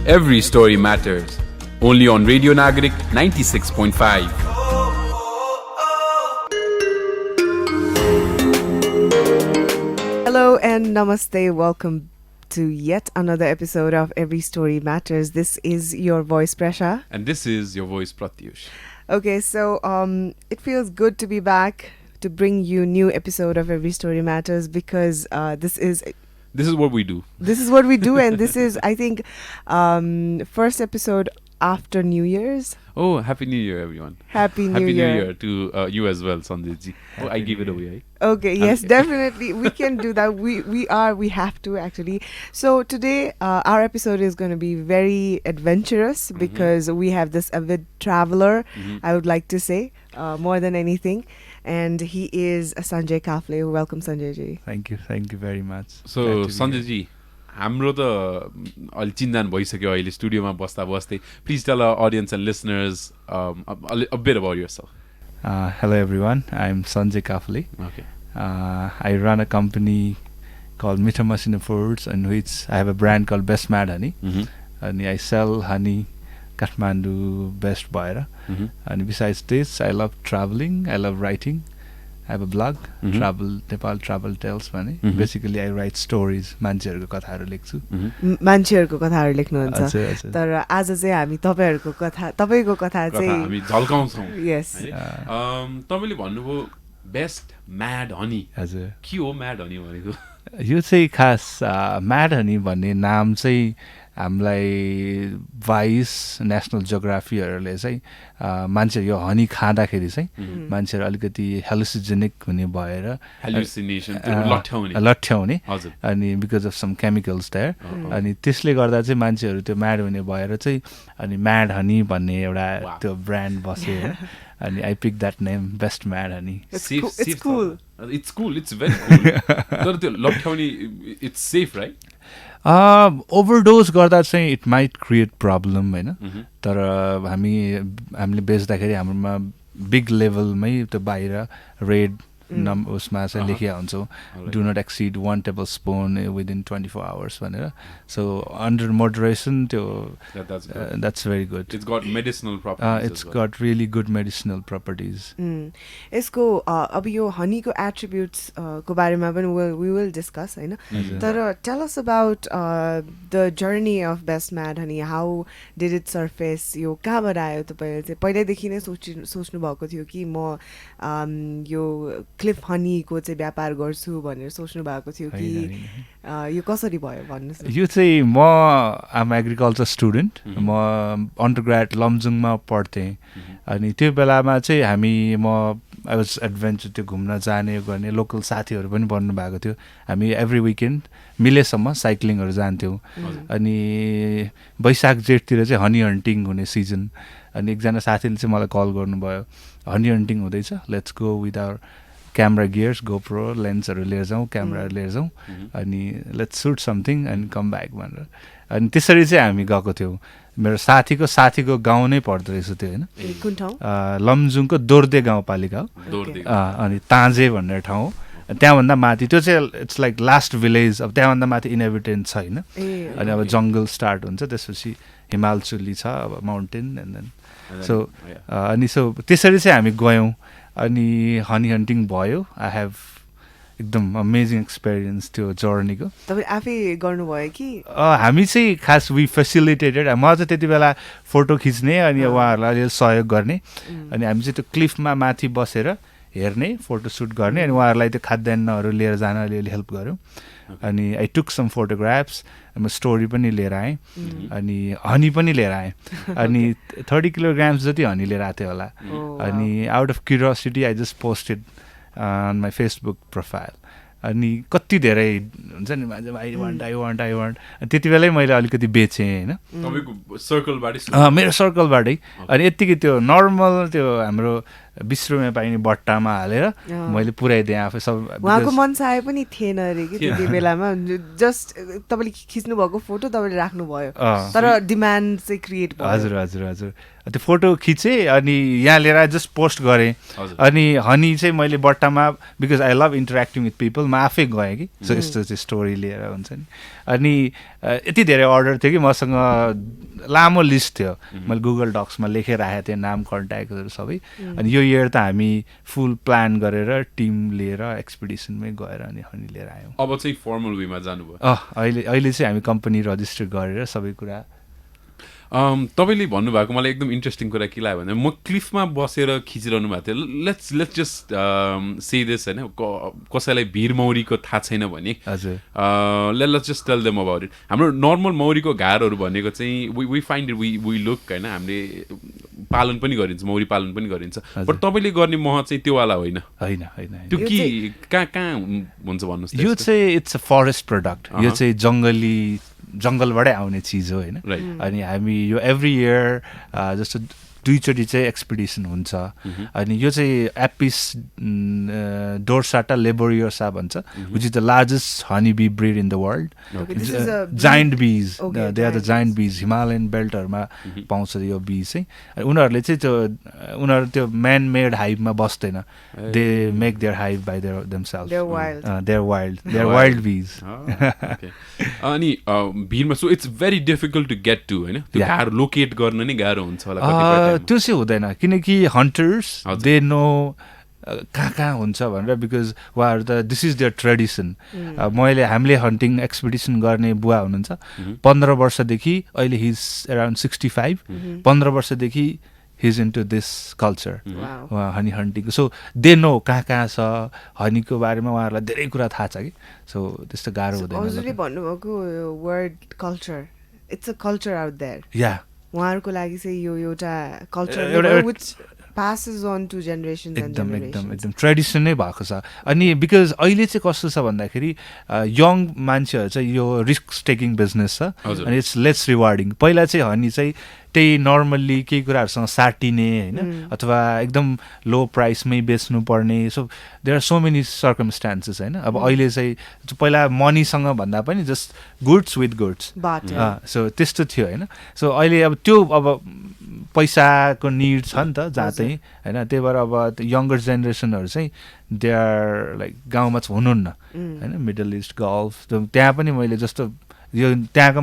Every story matters. Only on Radio Nagarik 96.5. Hello and namaste. Welcome to yet another episode of Every Story Matters. This is your voice, Presa. And this is your voice, Pratyush. Okay, so it feels good to be back to bring you new episode of Every Story Matters because this is what we do. This is what we do, and this is, I think, first episode after New Year's. Oh, Happy New Year, everyone. Happy New Happy Year. New Year to you as well, Sanjay ji. Oh, I give it away. Okay, yes, definitely. We can do that. We have to actually. So today, our episode is going to be very adventurous because we have this avid traveler, I would like to say, more than anything. And he is Sanjay Kafle. Welcome, Sanjay ji. Thank you very much. So, Sanjay ji, हाम्रो त अलि चिन्जान भइसक्यो अहिले स्टुडियोमा बस्दा बस्दै. Please tell our audience and listeners a bit about yourself. Hello everyone, I'm Sanjay Kafle. Okay. I run a company called Mishra Foods, in which I have a brand called Best Mad Honey. And I sell honey Kathmandu best bhaera. And besides this, I love traveling, I love writing. I have a blog, Nepal Travel Tales भने. Basically I write stories, मान्छेहरुको कथाहरु लेख्छु. मान्छेहरुको कथाहरु लेख्नुहुन्छ. तर आज चाहिँ हामी तपाईहरुको तपाईको कथा चाहिँ हामी झल्काउँछौं. Yes. तपाईले भन्नुभयो बेस्ट म्याड हनी. हजुर. के हो म्याड हनी भनेको? यो चाहिँ खास म्याड हनी भन्ने नाम चाहिँ हामीलाई भाइस नेसनल जियोग्राफीहरूले चाहिँ मान्छे यो हनी खाँदाखेरि चाहिँ मान्छेहरू अलिकति हेलुसिजेनिक हुने भएर लट्ठ्याउने अनि because of some chemicals there अनि त्यसले गर्दा चाहिँ मान्छेहरू त्यो म्याड हुने भएर चाहिँ अनि म्याड हनी भन्ने एउटा त्यो ब्रान्ड बस्यो अनि I pick that name best made honey. It's cool. It's very cool. तर त्यो लट्ठ्याउने it's safe, right? ओभरडोज गर्दा चाहिँ इट माइट क्रिएट प्रब्लम होइन. तर हामीले बेच्दाखेरि हाम्रोमा बिग लेभलमै त्यो बाहिर रेड उसमा चाहिँ लेखिया हुन्छौँ do not exceed 1 tablespoon within 24 hours भनेर. सो अन्डर मोडरेसन त्यो that's very good. It's got medicinal properties. It's got really good medicinal properties. यसको अब यो हनीको एट्रिब्युट्स को बारेमा पनि we will discuss हैन. तर tell us about the journey of Best Mad Honey. How did it surface? यो कहाँबाट आयो तपाईले चाहिँ पहिल्यैदेखि नै सोच्नु भएको थियो कि म यो क्लिफ हनीको चाहिँ व्यापार गर्छु भनेर सोच्नु भएको थियो कि यो कसरी भयो भन्नुस्? यो चाहिँ म आम एग्रिकल्चर स्टुडेन्ट. म अन्डरग्रेड लमजुङमा पढ्थेँ अनि त्यो बेलामा चाहिँ आई वाज एडभेन्चर त्यो घुम्न जाने गर्ने लोकल साथीहरू पनि बन्नु भएको थियो. हामी एभ्री विकेन्ड मिलेसम्म साइक्लिङहरू जान्थ्यौँ. अनि वैशाख जेठतिर चाहिँ हनी हन्टिङ हुने सिजन. अनि एकजना साथीले चाहिँ मलाई कल गर्नुभयो, हनी हन्टिङ हुँदैछ, let's go with our camera gears, GoPro लेन्सहरू लिएर जाउँ, क्यामेराहरू लिएर जाउँ अनि let's shoot something and come back भनेर. अनि त्यसरी चाहिँ हामी गएको थियौँ. मेरो साथीको गाउँ नै पर्दो रहेछ त्यो होइन. कुन ठाउँ? लमजुङको दोर्दे गाउँपालिका हो. अनि ताँजे भन्ने ठाउँ हो. त्यहाँभन्दा माथि त्यो चाहिँ इट्स लाइक लास्ट भिलेज. अब त्यहाँभन्दा माथि इनहेबिटेन्ट छैन. अनि अब जङ्गल स्टार्ट हुन्छ, त्यसपछि हिमालचुली छ, अब माउन्टेन एन्ड देन सो त्यसरी चाहिँ हामी गयौँ अनि हनी हन्टिङ भयो. आई हेभ एकदम अमेजिङ एक्सपिरियन्स त्यो जर्नीको. तपाईँ आफै गर्नुभयो कि? हामी चाहिँ खास वी फेसिलिटेटेड. म चाहिँ त्यति बेला फोटो खिच्ने अनि उहाँहरूलाई अलिअलि सहयोग गर्ने अनि हामी चाहिँ त्यो क्लिफमा माथि बसेर हेर्ने, फोटोसुट गर्ने अनि उहाँहरूलाई त्यो खाद्यान्नहरू लिएर जान अलिअलि हेल्प गऱ्यौँ. अनि आई टुक सम फोटोग्राफ्स. म स्टोरी पनि लिएर आएँ अनि हनी पनि लिएर आएँ अनि 30 kilograms जति हनी लिएर आएको थियो होला. अनि out of curiosity I just posted on my Facebook profile. अनि कति धेरै हुन्छ नि मान्छे आई वान्ट त्यति बेलै मैले अलिकति बेचेँ होइन. मेरो सर्कलबाटै. अनि यत्तिकै त्यो नर्मल त्यो हाम्रो 20 रुपियाँ पाइने बट्टामा हालेर मैले पुऱ्याइदिएँ आफै सब उहाँको मनसाय पनि थिएन अरे कि त्यति बेलामा जस्ट तपाईँले खिच्नु भएको फोटो तपाईँले राख्नुभयो तर डिमान्ड चाहिँ क्रिएट भयो हजुर हजुर हजुर त्यो फोटो खिचेँ अनि यहाँ लिएर जस्ट पोस्ट गरेँ अनि हनी चाहिँ मैले बट्टामा because I love interacting with people म आफै गएँ कि सो यस्तो चाहिँ स्टोरी लिएर हुन्छ नि अनि यति धेरै अर्डर थियो कि मसँग लामो लिस्ट थियो मैले गुगल डक्समा लेखेर राखेको थिएँ नाम कन्ट्याक्टहरू सबै अनि यो इयर त हामी फुल प्लान गरेर टिम लिएर एक्सपिडिसनमै गएर अनि हनी लिएर आयौँ अब चाहिँ फर्मल वेमा जानुभयो अहिले चाहिँ हामी कम्पनी रजिस्टर गरेर सबै कुरा तपाईँले भन्नुभएको मलाई एकदम इन्ट्रेस्टिङ कुरा के लाग्यो भने म क्लिफमा बसेर खिचिरहनु भएको थियो लेट्स जस्ट से दिस होइन कसैलाई भिर मौरीको थाहा छैन भने हजुर let's just tell them about it हाम्रो नर्मल मौरीको घारहरू भनेको चाहिँ we find it we look होइन हामीले पालन पनि गरिन्छ मौरी पालन पनि गरिन्छ बट तपाईँले गर्ने मह चाहिँ त्योवाला होइन त्यो के कहाँ हुन्छ भन्नुहोस् यो चाहिँ इट्स अ फरेस्ट प्रडक्ट यो चाहिँ जङ्गलबाटै आउने चिज हो होइन अनि हामी यो एभ्री इयर जस्तो 2 चोटि चाहिँ एक्सपिडिसन हुन्छ अनि यो चाहिँ एपिस डोर्साटा लेबोरियोसा भन्छ which is the largest honey bee breed in the world giant bees they are the giant bees Himalayan बेल्टहरूमा पाउँछ यो बिज चाहिँ उनीहरूले चाहिँ उनीहरू त्यो म्यान मेड हाइभमा बस्दैन they make their hive by there wild bees अनि भिरमा so it's very difficult to get to होइन त्यो गाह्रो लोकेट गर्न नै गाह्रो हुन्छ होला त्यो चाहिँ हुँदैन किनकि हन्टर्स दे नो कहाँ हुन्छ भनेर बिकज उहाँहरू त दिस इज देयर ट्रेडिसन हामीले हन्टिङ एक्सपिडिसन गर्ने बुवा हुनुहुन्छ 15 वर्षदेखि अहिले हिज अराउन्ड 65 15 वर्षदेखि he's into this culture honey hunting so they know कहाँ छ हनीको बारेमा उहाँहरूलाई धेरै कुरा थाहा छ कि सो त्यस्तो गाह्रो हुँदैन भन्नुभएको word culture it's a culture out there या उहाँहरूको लागि चाहिँ यो एउटा culture which passes on to generations and generations. एकदम ट्रेडिसन नै भएको छ अनि बिकज अहिले चाहिँ कस्तो छ भन्दाखेरि यङ मान्छेहरू चाहिँ यो रिस्क टेकिङ बिजनेस छ अनि इट्स लेस रिवार्डिङ पहिला चाहिँ हनी चाहिँ त्यही नर्मल्ली केही कुराहरूसँग साटिने होइन अथवा एकदम लो प्राइसमै बेच्नुपर्ने so there are so many circumstances होइन अब अहिले चाहिँ पहिला मनीसँग भन्दा पनि just goods with goods so त्यस्तो थियो होइन सो अहिले अब त्यो अब पैसाको निड छ नि त जहाँ चाहिँ होइन त्यही भएर अब यङ्गर जेनेरेसनहरू चाहिँ दे आर लाइक गाउँमा हुनुहुन्न होइन मिडल इस्ट गल्फ त्यहाँ पनि मैले जस्तो यो त्यहाँको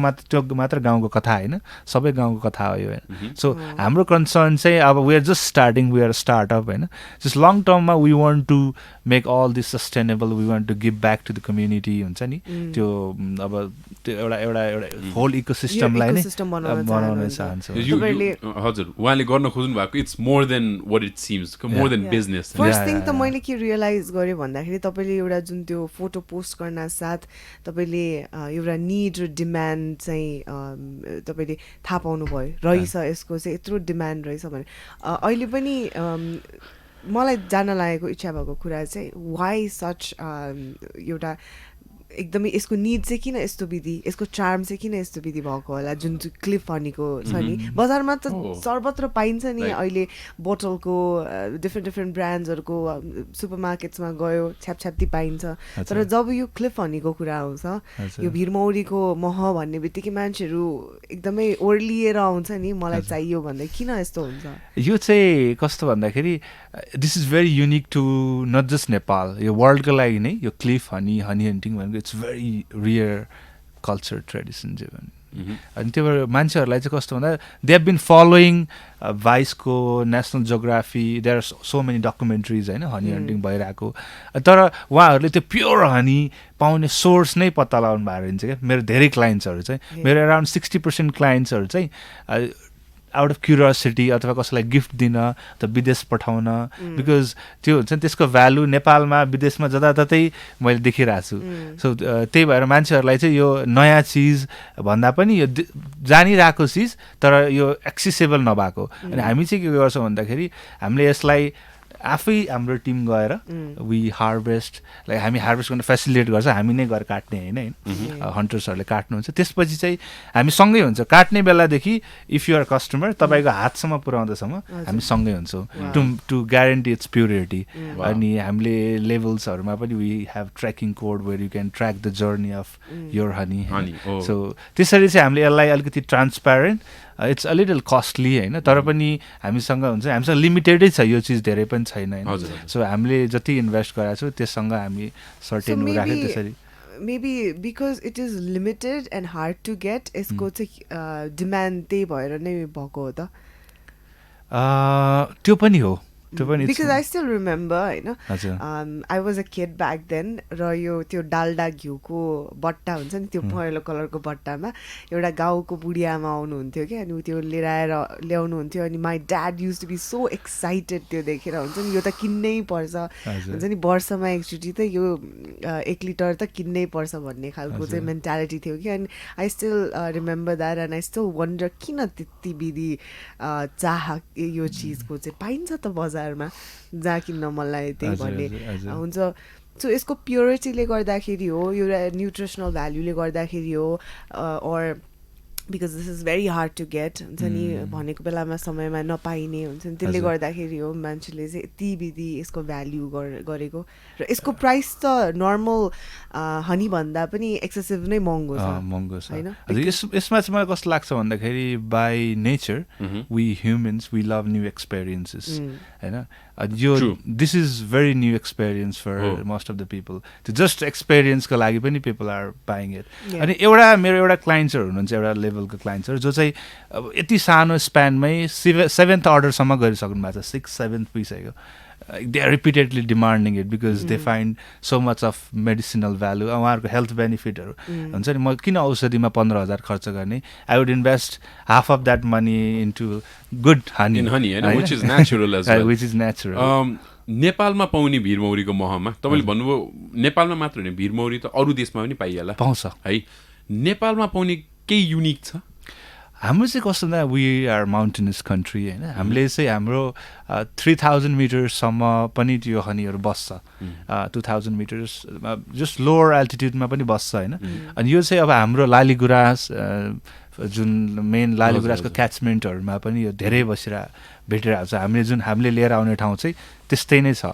मात्र गाउँको कथा होइन सबै गाउँको कथा हो यो होइन सो हाम्रो कन्सर्न चाहिँ अब we are just starting we are startup होइन जस्ट लङ टर्ममा we want to make all this sustainable we want to give back to the community हुन्छ नि त्यो अब त्यो एउटा होल इकोसिस्टमलाई नै बनाउन चाहन्छ हजुर उहाँले गर्न खोज्नु भएको it's more than what it seems more than business first thing त मैले के रियलाइज गरेँ भन्दाखेरि तपाईँले एउटा जुन त्यो फोटो पोस्ट गर्न साथ तपाईँले एउटा निड र डिमान्ड चाहिँ तपाईँले थाहा पाउनुभयो रहेछ यसको चाहिँ यत्रो डिमान्ड रहेछ भने अहिले पनि मलाई जान्न लागेको इच्छा भएको कुरा चाहिँ वाइ सच एउटा एकदमै यसको निड चाहिँ किन यस्तो विधि यसको चार्म चाहिँ किन यस्तो विधि भएको होला जुन चाहिँ क्लिफ हनीको छ नि बजारमा त सर्वत्र पाइन्छ नि अहिले बोटलको डिफ्रेन्ट ब्रान्ड्सहरूको सुपर मार्केट्समा गयो छ्यापछ्याप्ती पाइन्छ तर जब यो क्लिफ हनीको कुरा आउँछ यो भिरमौरीको मह भन्ने बित्तिकै मान्छेहरू एकदमै ओर्लिएर आउँछ नि मलाई चाहियो भन्दै किन यस्तो हुन्छ यो चाहिँ कस्तो भन्दाखेरि this is very unique to not just Nepal यो वर्ल्डको लागि नै यो क्लिफ हनी हन्टिङ भनेको it's very rare culture tradition जीवन अनि त्यो भएर मान्छेहरूलाई चाहिँ कस्तो भन्दा दे हेभ बिन फलोइङ भाइसको national geography there are so many documentaries होइन हनी हन्टिङ भइरहेको तर उहाँहरूले त्यो प्योर हनी पाउने सोर्स नै पत्ता लगाउनु भएको हुन्छ क्या मेरो धेरै क्लाइन्ट्सहरू चाहिँ मेरो अराउन्ड 60% क्लाइन्ट्सहरू चाहिँ आउट अफ क्युरियोसिटी अथवा कसैलाई गिफ्ट दिन त विदेश पठाउन बिकज त्यो हुन्छ नि त्यसको भ्यालु नेपालमा विदेशमा जताततै मैले देखिरहेको छु सो त्यही भएर मान्छेहरूलाई चाहिँ यो नयाँ चिज भन्दा पनि यो जानिरहेको चिज तर यो एक्सेसेबल नभएको अनि हामी चाहिँ के गर्छौँ भन्दाखेरि हामीले यसलाई आफै हाम्रो टिम गएर वी हार्भेस्ट लाइक हामी हार्भेस्ट गर्न फेसिलिटेट गर्छ हामी नै गएर काट्ने होइन हन्टर्सहरूले काट्नुहुन्छ त्यसपछि चाहिँ हामी सँगै हुन्छ काट्ने बेलादेखि इफ यु आर कस्टमर तपाईँको हातसम्म पुऱ्याउँदासम्म हामी सँगै हुन्छौँ टु ग्यारेन्टी इट्स प्युरिटी अनि हामीले लेभल्सहरूमा पनि we have tracking code where you can track the journey of your honey so त्यसरी चाहिँ हामीले यसलाई अलिकति transparent it's a little costly होइन तर पनि हामीसँग हुन्छ हामीसँग लिमिटेडै छ यो चिज धेरै पनि छैन होइन सो हामीले जति इन्भेस्ट गरेको छौँ त्यससँग हामी सर्टेन राख्यो त्यसरी maybe because it is limited and hard to get यसको चाहिँ डिमान्ड त्यही भएर नै भएको हो त त्यो पनि हो because I still remember होइन I was a kid back then र यो त्यो डाल्डा घिउको बट्टा हुन्छ नि त्यो पहेँलो कलरको बट्टामा एउटा गाउँको बुढी आमा आउनुहुन्थ्यो कि अनि त्यो लिएर आएर ल्याउनुहुन्थ्यो अनि my dad use to be so excited त्यो देखेर हुन्छ नि यो त किन्नै पर्छ हुन्छ नि वर्षमा एकचोटि त यो 1 लिटर त किन्नै पर्छ भन्ने खालको चाहिँ मेन्टालिटी थियो कि अनि I still remember that and I still wonder किन त्यति विधि चाह यो चिजको चाहिँ पाइन्छ त बजारमा जहाँ किन्न मलाई त्यही भन्ने हुन्छ सो यसको प्योरिटीले गर्दाखेरि हो यो न्युट्रिसनल भ्याल्युले गर्दाखेरि हो और because this is very hard to get हुन्छ नि भनेको बेलामा समयमा नपाइने हुन्छ नि त्यसले गर्दाखेरि हो मान्छेले चाहिँ यति विधि यसको भ्याल्यु गरेको र यसको प्राइस त नर्मल हनी भन्दा पनि एक्सेसिभ नै महँगो छ होइन यसमा चाहिँ मलाई कस्तो लाग्छ भन्दाखेरि by nature we humans we love new experiences होइन यो this is very new experience for most of the people त्यो जस्ट एक्सपिरियन्सको लागि पनि पिपल आर बाइङ इट अनि मेरो एउटा क्लाइन्ट्सहरू हुनुहुन्छ एउटा लेभलको क्लाइन्ट्सहरू जो चाहिँ अब यति सानो स्प्यानमै 7th अर्डरसम्म गरिसक्नु भएको छ 6th 7th पुगिसक्यो they are repeatedly demanding it because they find so much of medicinal value उहाँहरूको हेल्थ बेनिफिटहरू हुन्छ नि म किन औषधिमा 15,000 खर्च गर्ने I would invest half of that money into good honey which is natural as well which is natural नेपालमा पाउने भिरमौरीको महमा तपाईँले भन्नुभयो नेपालमा मात्र होइन भिरमौरी त अरू देशमा पनि पाइहाल्ला पाउँछ है नेपालमा पाउने केही युनिक छ हाम्रो चाहिँ कस्तो भन्दा वी आर माउन्टेनस कन्ट्री होइन हामीले चाहिँ हाम्रो 3,000 मिटरसम्म पनि त्यो हनीहरू बस्छ 2,000 मिटर्स जस्ट लोवर एल्टिट्युडमा पनि बस्छ होइन अनि यो चाहिँ अब हाम्रो लालीगुराँस जुन मेन लालीगुराँसको क्याचमेन्टहरूमा पनि यो धेरै भेटिरहेको छ हामीले लिएर आउने ठाउँ चाहिँ त्यस्तै नै छ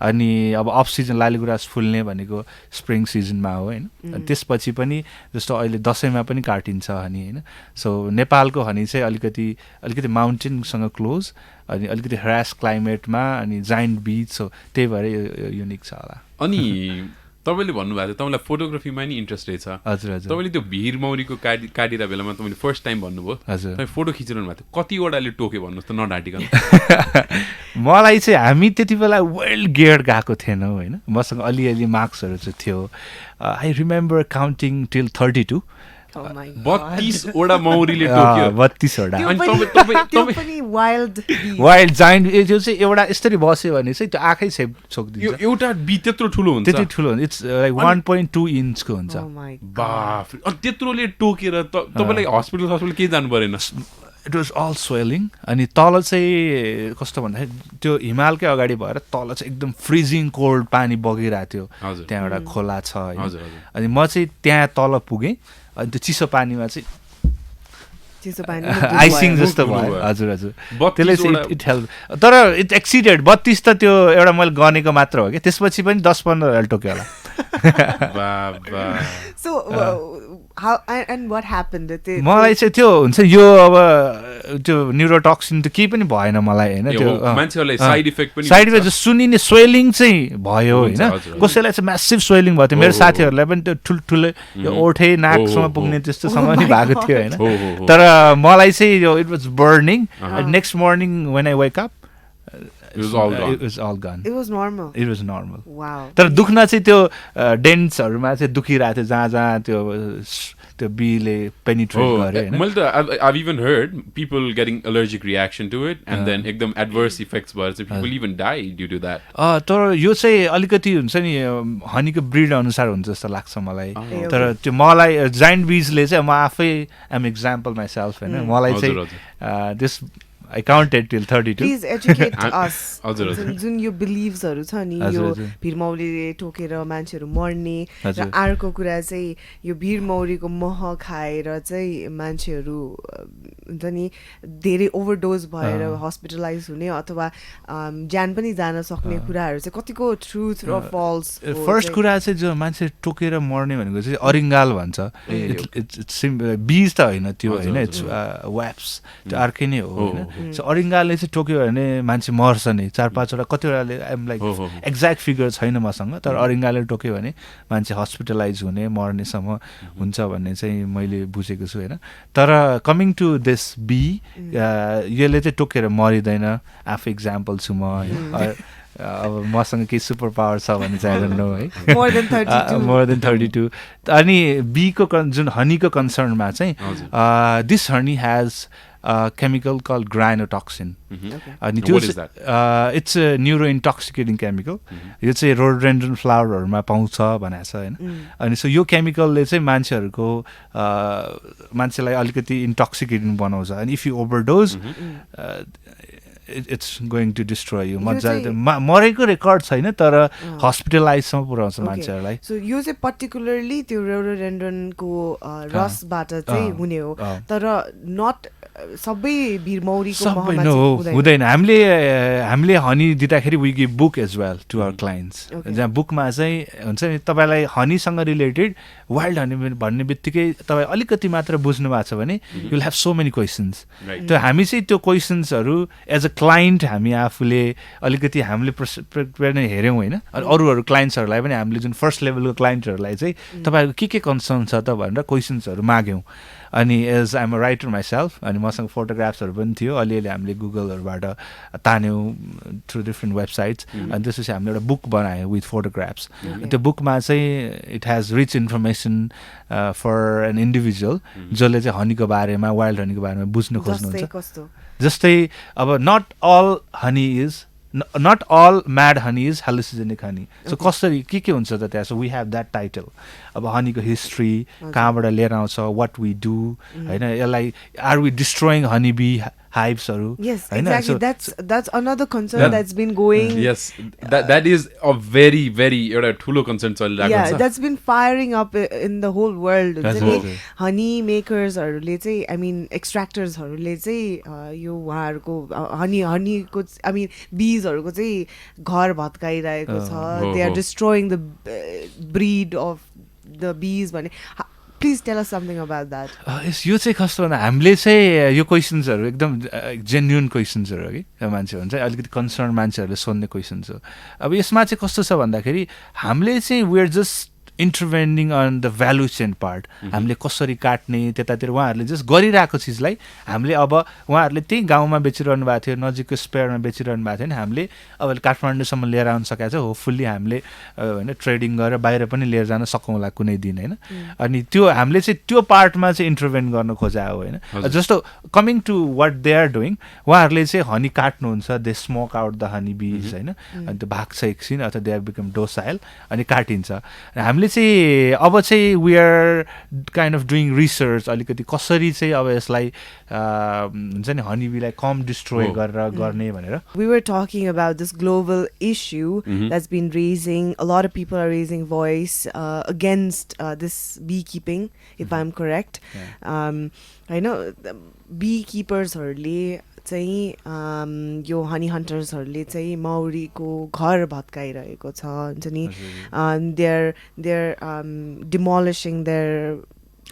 अनि अब अफ सिजन लालीगुराँस फुल्ने भनेको स्प्रिङ सिजनमा हो होइन त्यसपछि पनि जस्तो अहिले दसैँमा पनि काटिन्छ हनी होइन सो नेपालको हनी चाहिँ अलिकति माउन्टेनसँग क्लोज अनि अलिकति ह्रास क्लाइमेटमा अनि जाइन्ट बिच हो त्यही भएर यो युनिक छ होला अनि तपाईँले भन्नुभएको थियो तपाईँलाई फोटोग्राफीमा नि इन्ट्रेस्टेड छ हजुर तपाईँले त्यो भिरमौरीको काटिरा बेलामा तपाईँले फर्स्ट टाइम भन्नुभयो हजुर तपाईँ फोटो खिचिरहनु भएको थियो कतिवटाले टोक्यो भन्नुहोस् त नढाँटिकन मलाई चाहिँ हामी त्यति बेला वेल गियर्ड गएको थिएनौँ होइन मसँग अलिअलि मार्क्सहरू चाहिँ थियो आई रिमेम्बर काउन्टिङ टिल 32 32वटा मौरीले टोक्यो 32वटा वाइल्ड जाइन्ट त्यो चाहिँ एउटा यसरी बस्यो भने चाहिँ त्यो आँखै छोकिदिन्छ एउटा बी त्यत्रो ठुलो हुन्छ इट्स लाइक 1.2 इन्चको हुन्छ बाफ त्यत्रोले टोकेर तपाईँलाई हस्पिटल केही जानु परेन इट वाज अल स्वेलिङ अनि तल चाहिँ कस्तो भन्दाखेरि त्यो हिमालकै अगाडि भएर तल चाहिँ एकदम फ्रिजिङ कोल्ड पानी बगिरहेको थियो त्यहाँ एउटा खोला छ अनि म चाहिँ त्यहाँ तल पुगेँ अनि त्यो चिसो पानीमा चाहिँ आइसिङ जस्तो भयो हजुर त्यसले चाहिँ इट हेल्प तर इट एक्सिडेड 32 त त्यो एउटा मैले गनेको मात्र हो कि त्यसपछि पनि 10-15 टोक्यो होला मलाई चाहिँ त्यो हुन्छ यो अब त्यो न्युरोटक्सिन त केही पनि भएन मलाई होइन त्यो मान्छेहरूलाई साइड इफेक्ट सुनिने स्वेलिङ चाहिँ भयो होइन कसैलाई चाहिँ म्यासिभ स्वेलिङ भयो थियो मेरो साथीहरूलाई पनि त्यो ठुल्ठुलो यो ओठे नाकसम्म पुग्ने त्यस्तोसम्म नि भएको थियो होइन तर मलाई चाहिँ यो it was burning next morning when I wake up It was all gone. It was all gone. It was normal. It was normal. Wow. तर दुख्न चाहिँ त्यो डेन्ट्सहरूमा चाहिँ दुखिरहेको थियो जहाँ त्यो बीले पेनिट्रेट गर्यो हैन मैले त I've even heard people getting allergic reaction to it and then एकदम adverse effects भएर चाहिँ people even die due to that. तर यो चाहिँ अलिकति हुन्छ नि हनीको ब्रिड अनुसार हुन्छ जस्तो लाग्छ मलाई तर त्यो मलाई जाइन्ट बीजले चाहिँ म आफै एम एक्जाम्पल माइसेल्फ हैन मलाई चाहिँ this I counted till 32. Please educate us. हजुर जुन यो बिलिभ्सहरू छ नि यो भिरमौरीले टोकेर मान्छेहरू मर्ने र अर्को कुरा चाहिँ यो भिरमौरीको मह खाएर चाहिँ मान्छेहरू हुन्छ नि धेरै ओभरडोज भएर हस्पिटलाइज हुने अथवा ज्यान पनि जान सक्ने कुराहरू चाहिँ कतिको ट्रुथ र फल्स फर्स्ट कुरा चाहिँ जो मान्छे टोकेर मर्ने भनेको चाहिँ अरिङ्गाल भन्छ इट्स बीज त होइन त्यो होइन इट्स व्याप्स त्यो अर्कै नै हो होइन सो अरिङ्गालले चाहिँ टोक्यो भने मान्छे मर्छ नि 4-5वटा कतिवटाले आइएम लाइक एक्ज्याक्ट फिगर छैन मसँग तर अरिङ्गालले टोक्यो भने मान्छे हस्पिटलाइज हुने मर्नेसम्म हुन्छ भन्ने चाहिँ मैले बुझेको छु होइन तर कमिङ टु दिस बी यसले चाहिँ टोकेर मरिँदैन आफै इक्जाम्पल छु म होइन अब मसँग केही सुपर पावर छ भने चाहिँ आई डोन्ट नो है मोर देन 32 अनि बीको जुन हनीको कन्सर्नमा चाहिँ this honey has chemical called grainotoxin. अनि त्यो इट्स न्युरो इन्टोक्सिकेटिङ केमिकल यो चाहिँ रोडोडेन्ड्रन फ्लावरहरूमा पाउँछ भनेको छ होइन अनि सो यो केमिकलले चाहिँ मान्छेलाई अलिकति इन्टोक्सिकेटिङ बनाउँछ अनि if you overdose it's going to destroy you मजाले मरेको रेकर्ड छैन तर हस्पिटलाइजसम्म पुऱ्याउँछ मान्छेहरूलाई सो यो चाहिँ पर्टिकुलरली त्यो रोडोडेन्ड्रनको रसबाट चाहिँ हुने हो तर नट सबै भिरमौरीको हुँदैन हामीले हनी दिँदाखेरि we give book as well to our clients जहाँ बुकमा चाहिँ हुन्छ नि तपाईँलाई हनीसँग रिलेटेड वाइल्ड हनी भन्ने बित्तिकै तपाईँ अलिकति मात्र बुझ्नु भएको छ भने you will have so many questions त्यो हामी चाहिँ त्यो क्वेसन्सहरू एज अ क्लाइन्ट हामी आफूले अलिकति हामीले हेऱ्यौँ होइन अरू क्लाइन्ट्सहरूलाई पनि हामीले जुन फर्स्ट लेभलको क्लाइन्टहरूलाई चाहिँ तपाईँहरूको के कन्सर्न छ त भनेर क्वेसन्सहरू माग्यौँ अनि as I'm a writer myself अनि मसँग फोटोग्राफ्सहरू पनि थियो अलिअलि हामीले गुगलहरूबाट तान्यौँ थ्रु डिफ्रेन्ट वेबसाइट्स अनि त्यसपछि हामीले एउटा बुक बनायौँ विथ फोटोग्राफ्स त्यो बुकमा चाहिँ it has rich information for an individual जसले चाहिँ हनीको बारेमा वाइल्ड हनीको बारेमा बुझ्नु खोज्नुहुन्छ जस्तै अब not all mad honey is hallucinogenic honey so कसरी के हुन्छ त त्यहाँ so we have that title अब हनीको हिस्ट्री कहाँबाट लिएर आउँछ वाट वी डु होइन यसलाई are we destroying honey bee hives-हरु हैन so that's another concern that's been going that is a very एउटा ठुलो concern चलिरहेको छ that's been firing up in the whole world honey makers हरुले चाहिँ I mean extractors हरुले चाहिँ यो उहाँहरुको honey को I mean bees हरुको चाहिँ घर भत्काइरहेको छ they are destroying the breed of the bees भने Please tell us something about that. यो चाहिँ कस्तो भन्दा हामीले चाहिँ यो क्वेसन्सहरु एकदम जेन्युइन क्वेसन्सहरु हो कि मान्छे भन्छ अलिकति कन्सर्न मान्छेहरुले सोध्ने क्वेसन्स हो अब यसमा चाहिँ कस्तो छ भन्दाखेरि हामीले चाहिँ we are just intervening on the value chain part हामीले कसरी काट्ने त्यतातिर उहाँहरूले जस्ट गरिरहेको चिजलाई हामीले अब उहाँहरूले त्यही गाउँमा बेचिरहनु भएको थियो नजिकको स्पेयरमा बेचिरहनु भएको थियो नि हामीले अब काठमाडौँसम्म लिएर आउन सकेको छ होपफुल्ली हामीले होइन ट्रेडिङ गरेर बाहिर पनि लिएर जान सकौँला कुनै दिन होइन अनि त्यो हामीले चाहिँ त्यो पार्टमा चाहिँ इन्टरभेन गर्न खोजा हो होइन जस्तो coming to what they are doing उहाँहरूले चाहिँ हनी काट्नुहुन्छ they smoke out the honey bees होइन अनि त्यो भाग्छ एकछिन अथवा दे आर बिकम डोसाइल अनि काटिन्छ हामीले चाहिँ अब चाहिँ we are kind of doing research अलिकति कसरी चाहिँ अब यसलाई हुन्छ नि हनी बीलाई कम डिस्ट्रोय गरेर गर्ने भनेर We were talking about this global issue that's been raising, a lot of people are raising voice against this beekeeping, if I'm correct. I know beekeepersहरूले चाहिँ यो हनी हन्टर्सहरूले चाहिँ मौरीको घर भत्काइरहेको छ हुन्छ नि they're demolishing their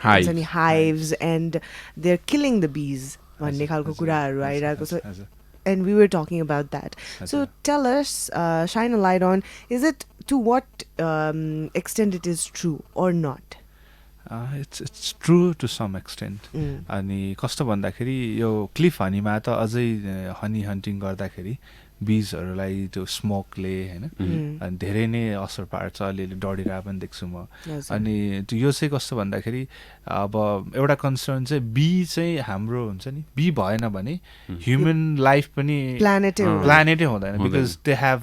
hives and they're killing the bees भन्ने खालको कुराहरू आइरहेको छ and we were talking about that. So tell us, shine a light on, is it to what extent it is true or not? It's true to some extent. अनि कस्तो भन्दाखेरि यो Cliff हनीमा त अझै हनी हन्टिङ गर्दाखेरि बीजहरूलाई त्यो स्मोकले होइन अनि धेरै नै असर पार्छ अलिअलि डढिरहेको पनि देख्छु म अनि यो चाहिँ कस्तो भन्दाखेरि अब एउटा कन्सर्न चाहिँ बी चाहिँ हाम्रो हुन्छ नि बी भएन भने ह्युमन लाइफ पनि प्लानेटै हुँदैन because they have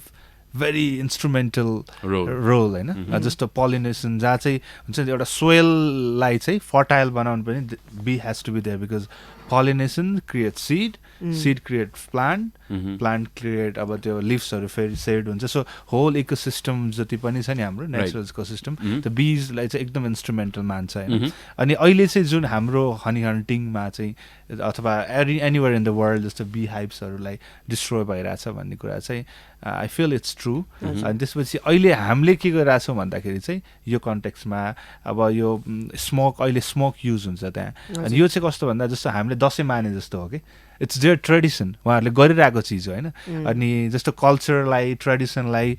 very instrumental role होइन जस्तो पोलिनेसन जहाँ चाहिँ हुन्छ नि एउटा सोइललाई चाहिँ फर्टाइल बनाउनु पनि bee has to be there because pollination creates seed creates plant create अब त्यो लिभ्सहरू फेरि सेड हुन्छ सो होल इकोसिस्टम जति पनि छ नि हाम्रो नेचुरल इकोसिस्टम त्यो बीजलाई चाहिँ एकदम इन्स्ट्रुमेन्टल मान्छ होइन अनि अहिले चाहिँ जुन हाम्रो हनी हन्टिङमा चाहिँ अथवा एनिवेयर इन द वर्ल्ड जस्तो बी हाइभ्सहरूलाई डिस्ट्रोय भइरहेछ भन्ने कुरा चाहिँ आई फिल इट्स ट्रु अनि त्यसपछि अहिले हामीले के गरिरहेछौँ भन्दाखेरि चाहिँ यो कन्टेक्स्टमा अब यो अहिले स्मोक युज हुन्छ त्यहाँ अनि यो चाहिँ कस्तो भन्दा जस्तो हामीले दसैँ माने जस्तो हो कि इट्स देयर ट्रेडिसन उहाँहरूले गरिरहेको चिज हो होइन अनि जस्तो कल्चरलाई ट्रेडिसनलाई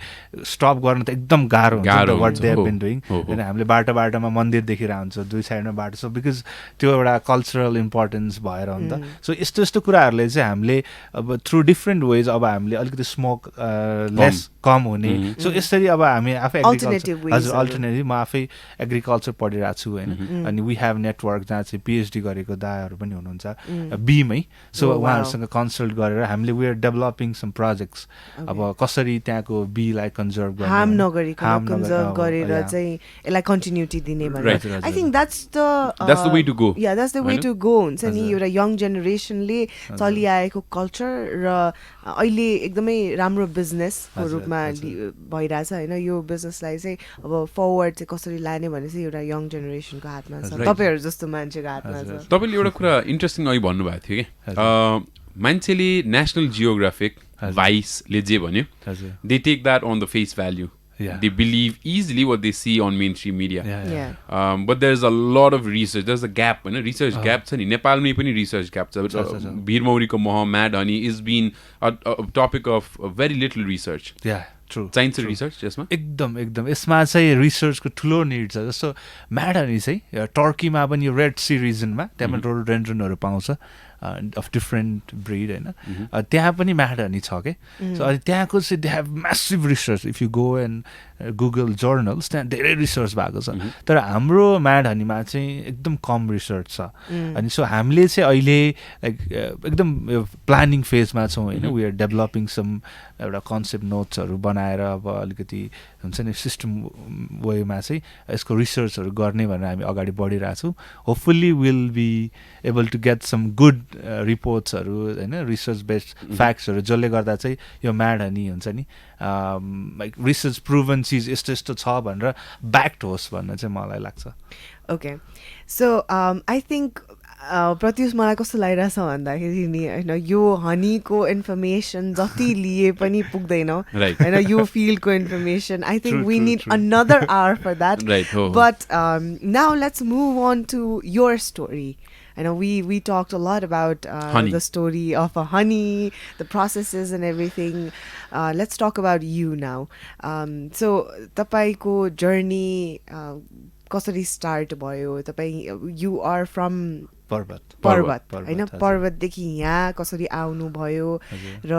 स्टप गर्न त एकदम गाह्रो हुन्छ what they have been doing होइन हामीले बाटोमा मन्दिर देखिरहेको हुन्छ दुई साइडमा बाटो सो बिकज त्यो एउटा कल्चरल इम्पोर्टेन्स भएर हो नि त सो यस्तो यस्तो कुराहरूले चाहिँ हामीले अब थ्रु डिफ्रेन्ट वेज अब हामीले अलिकति स्मोक लेस कम हुने सो यसरी अब हामी आफै हजुर अल्टरनेटिभ म आफै एग्रिकल्चर पढिरहेको छु होइन अनि वी हेभ नेटवर्क जहाँ चाहिँ पिएचडी गरेको दायाहरू पनि हुनुहुन्छ बीमै सो उहाँहरूसँग कन्सल्ट गरेर हामीले we are developing some projects अब कसरी त्यहाँको बीलाई कन्जर्भ गर्ने हार्म नगरिकन कन्जर्भ गरेर चाहिँ यसलाई कन्टिन्युटी दिने भनेर I think that's the way to go yeah that's the way to go हुन्छ नि एउटा यङ जेनेरेसनले चलिआएको कल्चर र अहिले एकदमै राम्रो बिजनेसको रूपमा भइरहेछ होइन यो बिजनेसलाई चाहिँ अब फरवर्ड चाहिँ कसरी लाने भने चाहिँ एउटा यङ जेनेरेसनको हातमा छ तपाईँहरू जस्तो मान्छेको हातमा छ तपाईँले एउटा कुरा इन्ट्रेस्टिङ अघि भन्नुभएको थियो कि मान्छेले नेसनल जियोग्राफिक भाइसले जे भन्यो they take that on the face value they believe easily what they see on mainstream media but there's a lot of research there's a gap होइन research gap छ नि नेपालमै पनि research gap छ भिरमौरीको मह mad honey is been a topic of very little research चाहिन्छ research यसमा एकदम यसमा चाहिँ रिसर्चको ठुलो निड छ जस्तो म्याड हनी चाहिँ टर्कीमा पनि यो रेड सी रिजनमा त्यहाँ पनि रोडोडेन्ड्रनहरू पाउँछ अफ डिफ्रेन्ट ब्रिड होइन त्यहाँ पनि म्याड हनी छ कि सो अनि त्यहाँको चाहिँ they have massive research if you go and Google journals त्यहाँ धेरै रिसर्च भएको छ तर हाम्रो म्याड हनीमा चाहिँ एकदम कम रिसर्च छ अनि सो हामीले चाहिँ अहिले एकदम प्लानिङ फेजमा छौँ होइन वी आर डेभलपिङ सम एउटा कन्सेप्ट नोट्सहरू बनाएर अब अलिकति हुन्छ नि सिस्टम वेमा चाहिँ यसको रिसर्चहरू गर्ने भनेर हामी अगाडि बढिरहेछौँ hopefully will be able to get some good रिपोर्ट्सहरू होइन रिसर्च बेस्ड फ्याक्ट्सहरू जसले गर्दा चाहिँ यो म्याड हनी हुन्छ नि लाइक रिसर्च प्रुभन चिज यस्तो यस्तो छ भनेर ब्याक्ड होस् भन्न चाहिँ मलाई लाग्छ okay so I think Pratyush मलाई कस्तो लागिरहेछ भन्दाखेरि नि होइन यो हनीको इन्फर्मेसन जति लिए पनि पुग्दैन होइन यो फिल्डको information I think we need another hour for that but now let's move on to your story I know we talked a lot about the story of a honey, the processes and everything. Let's talk about you now. So, tapaiko journey कसरी start भयो तपाईँ you are from पर्वत होइन पर्वतदेखि यहाँ कसरी आउनुभयो र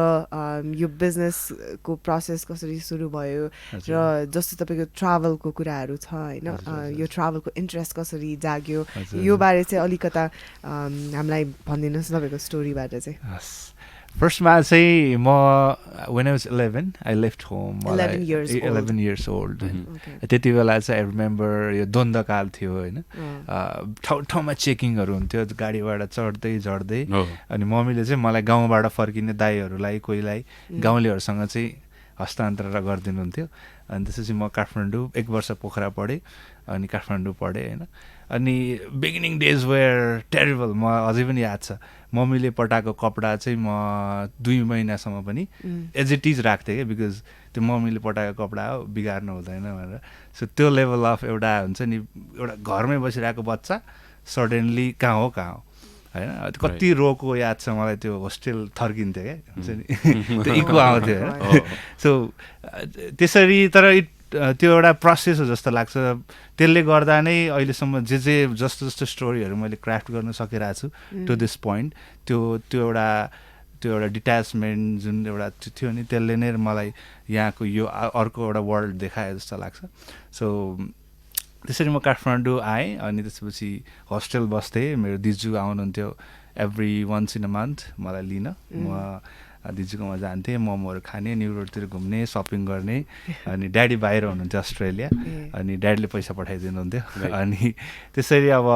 यो बिजनेसको प्रोसेस कसरी सुरु भयो र जस्तो तपाईँको ट्राभलको कुराहरू छ होइन यो ट्राभलको इन्ट्रेस्ट कसरी जाग्यो यो बारे चाहिँ अलिकता हामीलाई भनिदिनुहोस् तपाईँको स्टोरीबाट चाहिँ फर्स्टमा चाहिँ म when I was 11 I left home 11 years old त्यति बेला चाहिँ I remember यो द्वन्द्वकाल थियो होइन ठाउँमा चेकिङहरू हुन्थ्यो गाडीबाट चढ्दै झर्दै अनि मम्मीले चाहिँ मलाई गाउँबाट फर्किने दाइहरूलाई कोहीलाई गाउँलेहरूसँग चाहिँ हस्तान्तरण गरिदिनुहुन्थ्यो अनि त्यसपछि म काठमाडौँ 1 वर्ष पोखरा पढेँ अनि काठमाडौँ पढेँ होइन अनि बिगिनिङ डेज वेयर टेरिबल म अझै पनि याद छ मम्मीले पटाएको कपडा चाहिँ म 2 महिनासम्म पनि एज इट इज राख्थेँ क्या बिकज त्यो मम्मीले पटाएको कपडा हो बिगार्नु हुँदैन भनेर सो त्यो लेभल अफ एउटा हुन्छ नि एउटा घरमै बसिरहेको बच्चा सडनली कहाँ हो होइन कति रोको याद छ मलाई त्यो होस्टेल थर्किन्थ्यो क्या हुन्छ नि त्यो इको आउँथ्यो होइन सो त्यसरी तर त्यो एउटा प्रोसेस हो जस्तो लाग्छ त्यसले गर्दा नै अहिलेसम्म जे जस्तो स्टोरीहरू मैले क्राफ्ट गर्न सकिरहेको छु टु दिस पोइन्ट त्यो एउटा डिट्याचमेन्ट जुन एउटा थियो नि त्यसले नै मलाई यहाँको यो अर्को एउटा वर्ल्ड देखाए जस्तो लाग्छ सो त्यसरी म काठमाडौँ आएँ अनि त्यसपछि होस्टेल बस्थेँ मेरो दिजु आउनुहुन्थ्यो every once in a month मलाई लिन म दिदीकोमा जान्थेँ, मोमोहरू खाने, न्यु रोडतिर घुम्ने, सपिङ गर्ने। अनि ड्याडी बाहिर हुनुहुन्थ्यो अस्ट्रेलिया, अनि ड्याडीले पैसा पठाइदिनुहुन्थ्यो। अनि त्यसरी अब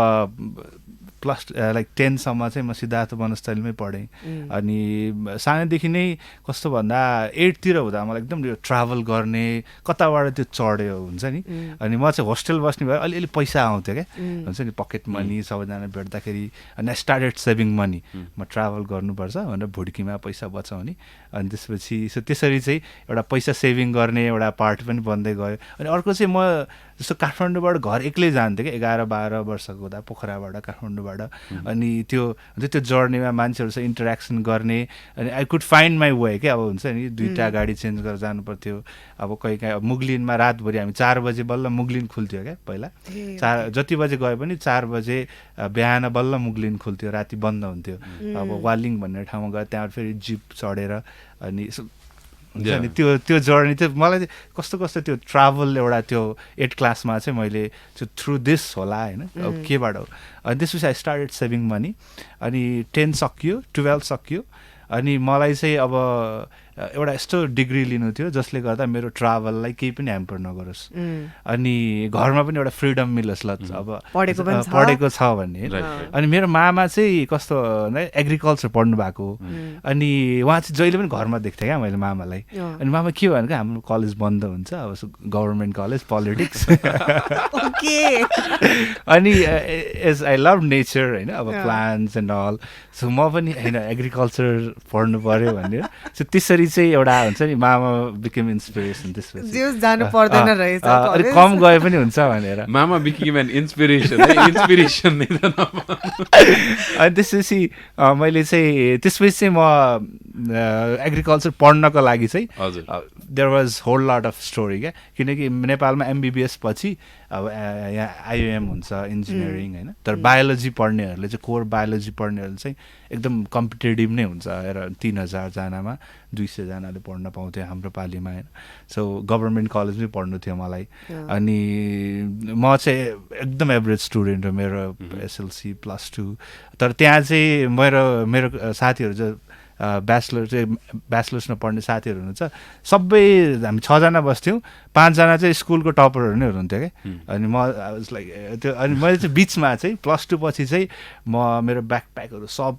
प्लस लाइक 10सम्म चाहिँ म सिद्धार्थ वनस्थलीमै पढेँ। अनि सानैदेखि नै कस्तो भन्दा 8तिर हुँदा मलाई एकदम यो ट्राभल गर्ने, कताबाट त्यो चढ्यो हुन्छ नि। अनि म चाहिँ होस्टेल बस्ने भएर अलिअलि पैसा आउँथ्यो क्या, हुन्छ नि, पकेट मनी सबैजना भेट्दाखेरि। अनि आई स्टार्टेड सेभिङ मनी, म ट्राभल गर्नुपर्छ भनेर भुड्कीमा पैसा बचाउने। अनि त्यसपछि त्यसरी चाहिँ एउटा पैसा सेभिङ गर्ने एउटा पार्ट पनि बन्दै गयो। अनि अर्को चाहिँ म जस्तो काठमाडौँबाट घर एक्लै जान्थेँ क्या, 11-12 वर्षको हुँदा पोखराबाट काठमाडौँबाट। अनि त्यो जर्नीमा मान्छेहरूसँग इन्टरेक्सन गर्ने। अनि I could find my way क्या, अब हुन्छ नि, 2टा गाडी चेन्ज गरेर जानु पर्थ्यो। अब कहीँ मुगलिनमा रातभरि हामी 4 बजे बल्ल मुगलिन खुल्थ्यो क्या पहिला। 4 जति बजे गए पनि 4 बजे बिहान बल्ल मुगलिन खुल्थ्यो, राति बन्द हुन्थ्यो। अब वालिङ भन्ने ठाउँमा गएर त्यहाँ फेरि जिप चढेर अनि हुन्छ नि त्यो जर्नी चाहिँ मलाई चाहिँ कस्तो त्यो ट्राभल एउटा त्यो 8 क्लासमा चाहिँ मैले त्यो थ्रु दिस होला होइन, अब केबाट हो। अनि त्यसपछि आई स्टार्टेड सेभिङ मनी। अनि 10 सकियो, 12 सकियो। अनि मलाई चाहिँ अब एउटा यस्तो डिग्री लिनु थियो जसले गर्दा मेरो ट्राभललाई केही पनि ह्याम्पर नगरोस्। अनि घरमा पनि एउटा फ्रिडम मिलोस्, ल अब पढेको छ भन्ने। अनि मेरो मामा चाहिँ कस्तो एग्रिकल्चर पढ्नु भएको, अनि उहाँ चाहिँ जहिले पनि घरमा देख्थेँ क्या मैले मामालाई। अनि मामा के भयो भने हाम्रो कलेज बन्द हुन्छ, अब गभर्मेन्ट कलेज, पोलिटिक्स। अनि एज आई लभ नेचर होइन, अब प्लान्ट्स एन्ड अल, सो म पनि होइन एग्रिकल्चर पढ्नु पऱ्यो भनेर। सो त्यसरी चाहिँ एउटा हुन्छ नि, मामा बिकेम इन्सपिरेसन। त्यसपछि जानु पर्दैन रहेछ, अलिक कम गए पनि हुन्छ भनेर मामा बिकेम एन इन्सपिरेसन नै त। अनि त्यसपछि मैले चाहिँ त्यसपछि चाहिँ म एग्रिकल्चर पढ्नको लागि चाहिँ there was whole lot of story क्या। किनकि नेपालमा MBBS पछि अब यहाँ IUM हुन्छ इन्जिनियरिङ होइन, तर बायोलोजी पढ्नेहरूले चाहिँ कोर बायोलोजी पढ्नेहरूले चाहिँ एकदम कम्पिटेटिभ नै हुन्छ। र 3000 जनामा 200 जनाले पढ्न पाउँथ्यो हाम्रो पालीमा होइन। सो गभर्मेन्ट कलेजमै पढ्नु थियो मलाई। अनि म चाहिँ एकदम एभरेज स्टुडेन्ट हो, मेरो SLC +2। तर त्यहाँ चाहिँ मेरो साथीहरू चाहिँ ब्याचलर्समा पढ्ने साथीहरू हुनुहुन्छ, सबै हामी 6 जना बस्थ्यौँ, 5 जना चाहिँ स्कुलको टपरहरू नै हुनुहुन्थ्यो क्या। अनि म लाइक त्यो, अनि मैले चाहिँ बिचमा चाहिँ +2 पछि चाहिँ मेरो ब्याकप्याकहरू सब